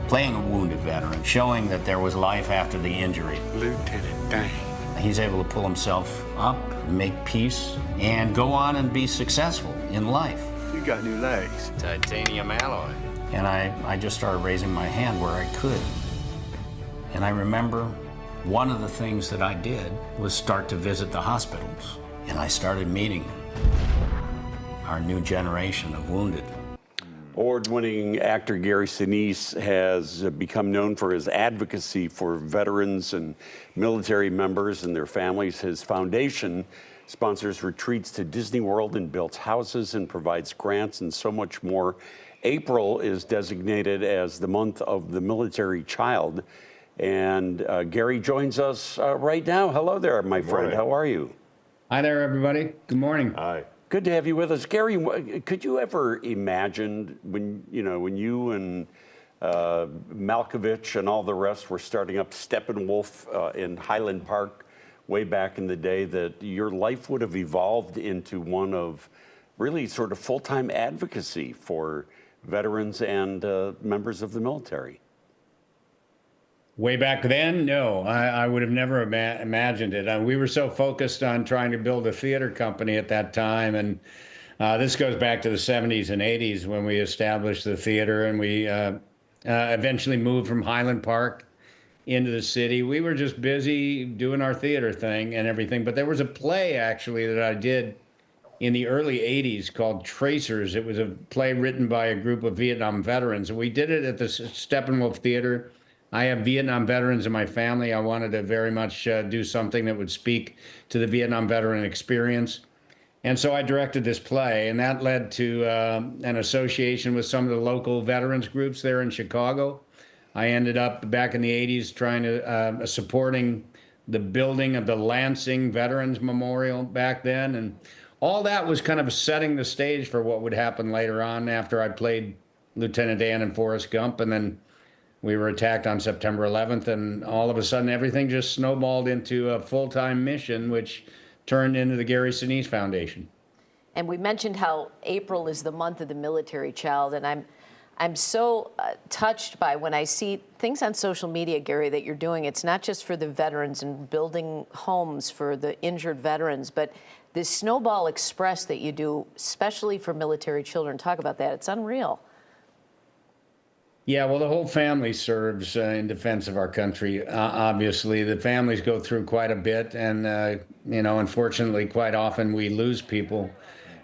playing a wounded veteran, showing that there was life after the injury. Lieutenant Dane. He's able to pull himself up, make peace, and go on and be successful in life. You got new legs. Titanium alloy. And I just started raising my hand where I could. And I remember one of the things that I did was start to visit the hospitals. And I started meeting our new generation of wounded. Award-winning actor Gary Sinise has become known for his advocacy for veterans and military members and their families. His foundation sponsors retreats to Disney World and builds houses and provides grants and so much more. April is designated as the month of the military child. And Gary joins us right now. Hello there, my friend. How are you? Hi there, everybody. Good morning. Hi. Good to have you with us. Gary, could you ever imagine when you and Malkovich and all the rest were starting up Steppenwolf in Highland Park way back in the day, that your life would have evolved into one of really sort of full-time advocacy for veterans and members of the military? Way back then, no, I would have never imagined it. We were so focused on trying to build a theater company at that time. And this goes back to the 70s and 80s when we established the theater, and we eventually moved from Highland Park into the city. We were just busy doing our theater thing and everything. But there was a play, actually, that I did in the early 80s called Tracers. It was a play written by a group of Vietnam veterans. And we did it at the Steppenwolf Theater. I have Vietnam veterans in my family. I wanted to very much do something that would speak to the Vietnam veteran experience. And so I directed this play, and that led to an association with some of the local veterans groups there in Chicago. I ended up back in the 80s trying to supporting the building of the Lansing Veterans Memorial back then. And all that was kind of setting the stage for what would happen later on after I played Lieutenant Dan in Forrest Gump. And then we were attacked on September 11th, and all of a sudden everything just snowballed into a full-time mission, which turned into the Gary Sinise Foundation. And we mentioned how April is the month of the military child, and I'm so touched by when I see things on social media, Gary, that you're doing. It's not just for the veterans and building homes for the injured veterans, but this Snowball Express that you do, especially for military children. Talk about that. It's unreal. Yeah, well, the whole family serves in defense of our country. Obviously, the families go through quite a bit, and unfortunately, quite often we lose people,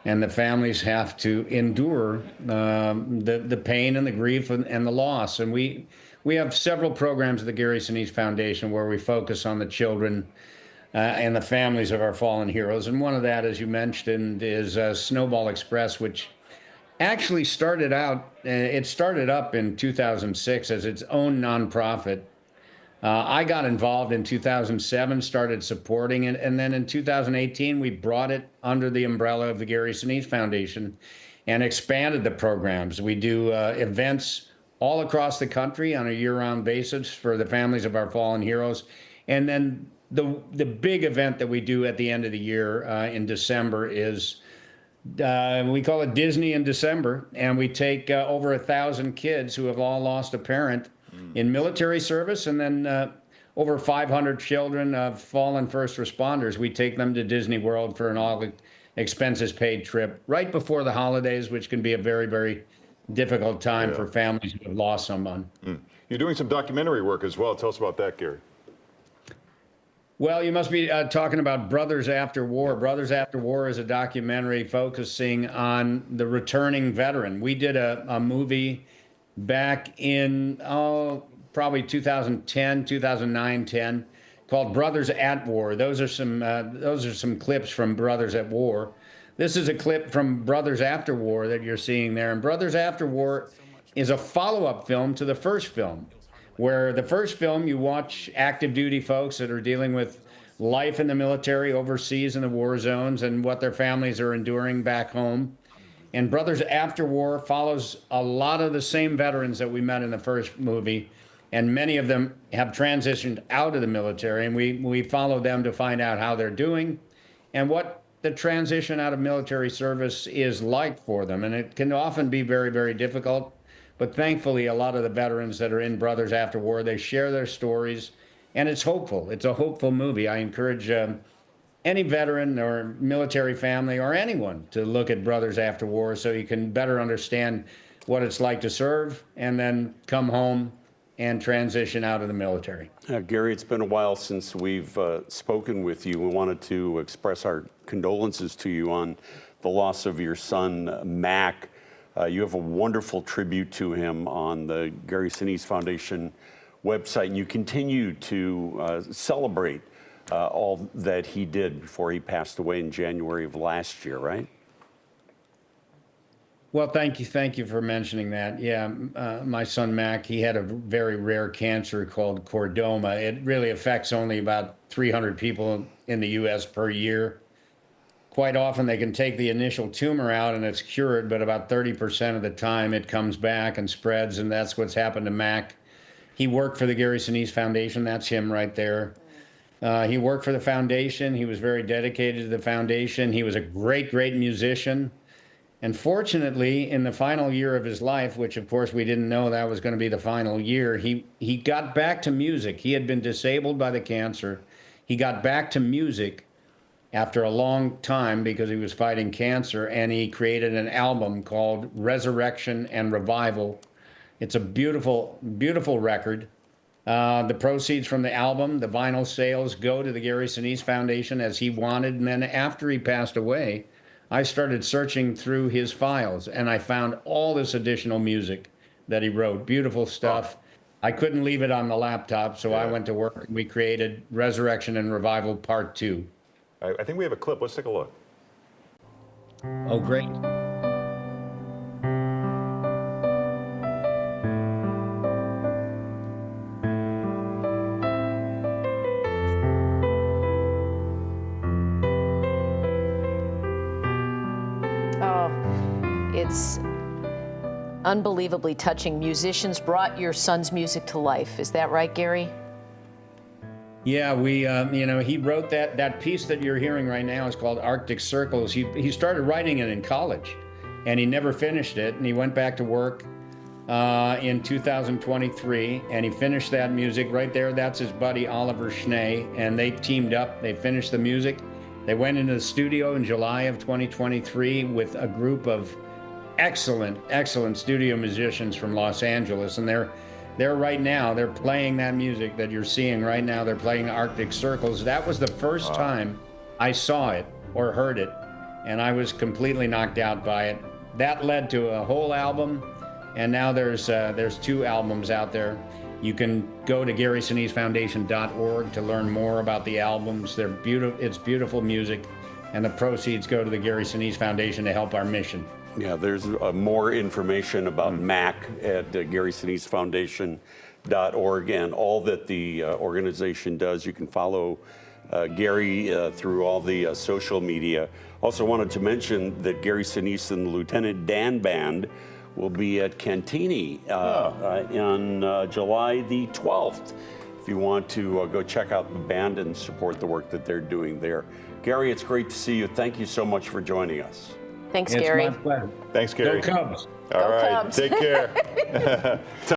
and the families have to endure the pain and the grief and the loss. And we have several programs at the Gary Sinise Foundation where we focus on the children and the families of our fallen heroes. And one of that, as you mentioned, is Snowball Express, which actually started up in 2006 as its own nonprofit. I got involved in 2007, started supporting it, and then in 2018, we brought it under the umbrella of the Gary Sinise Foundation and expanded the programs. We do events all across the country on a year-round basis for the families of our fallen heroes. And then the big event that we do at the end of the year in December is we call it Disney in December, and we take over 1,000 kids who have all lost a parent in military service, and then over 500 children of fallen first responders. We take them to Disney World for an all expenses paid trip right before the holidays, which can be a very, very difficult time for families who have lost someone. You're doing some documentary work as well. Tell us about that, Gary. Well, you must be talking about Brothers After War. Brothers After War is a documentary focusing on the returning veteran. We did a movie back in, probably 2010, 2009, 10, called Brothers at War. Those are some clips from Brothers at War. This is a clip from Brothers After War that you're seeing there. And Brothers After War is a follow-up film to the first film, where the first film you watch active duty folks that are dealing with life in the military overseas in the war zones and what their families are enduring back home. And Brothers After War follows a lot of the same veterans that we met in the first movie, and many of them have transitioned out of the military, and we follow them to find out how they're doing and what the transition out of military service is like for them. And it can often be very, very difficult But thankfully, a lot of the veterans that are in Brothers After War, they share their stories, and it's hopeful. It's a hopeful movie. I encourage any veteran or military family or anyone to look at Brothers After War so you can better understand what it's like to serve and then come home and transition out of the military. Gary, it's been a while since we've spoken with you. We wanted to express our condolences to you on the loss of your son, Mac. You have a wonderful tribute to him on the Gary Sinise Foundation website, and you continue to celebrate all that he did before he passed away in January of last year, right? Well, thank you for mentioning that. Yeah, my son Mac, he had a very rare cancer called chordoma. It really affects only about 300 people in the U.S. per year. Quite often they can take the initial tumor out and it's cured, but about 30% of the time it comes back and spreads, and that's what's happened to Mac. He worked for the Gary Sinise Foundation. That's him right there. He worked for the foundation. He was very dedicated to the foundation. He was a great musician. And fortunately, in the final year of his life, which of course we didn't know that was going to be the final year, he got back to music. He had been disabled by the cancer. He got back to music after a long time because he was fighting cancer, and he created an album called Resurrection and Revival. It's a beautiful, beautiful record. The proceeds from the album, the vinyl sales, go to the Gary Sinise Foundation as he wanted. And then after he passed away, I started searching through his files, and I found all this additional music that he wrote. Beautiful stuff. I couldn't leave it on the laptop, so I went to work, and we created Resurrection and Revival Part 2. I think we have a clip. Let's take a look. Oh, great. It's unbelievably touching. Musicians brought your son's music to life. Is that right, Gary? Yeah, he wrote that piece that you're hearing right now is called Arctic Circles. He started writing it in college, and he never finished it, and he went back to work in 2023, and he finished that music right there. That's his buddy Oliver Schnee, and they teamed up. They finished the music. They went into the studio in July of 2023 with a group of excellent studio musicians from Los Angeles, and they're right now, they're playing that music that you're seeing right now. They're playing Arctic Circles. That was the first time I saw it or heard it, and I was completely knocked out by it. That led to a whole album, and now there's 2 albums out there. You can go to GarySiniseFoundation.org to learn more about the albums. They're beautiful. It's beautiful music, and the proceeds go to the Gary Sinise Foundation to help our mission. Yeah, there's more information about Mac at GarySiniseFoundation.org and all that the organization does. You can follow Gary through all the social media. Also wanted to mention that Gary Sinise and the Lieutenant Dan Band will be at Cantini on July the 12th. If you want to go check out the band and support the work that they're doing there. Gary, it's great to see you. Thank you so much for joining us. Thanks, Gary. It's my pleasure. Thanks, Gary. Go Cubs. All Go right, Cubs. take care.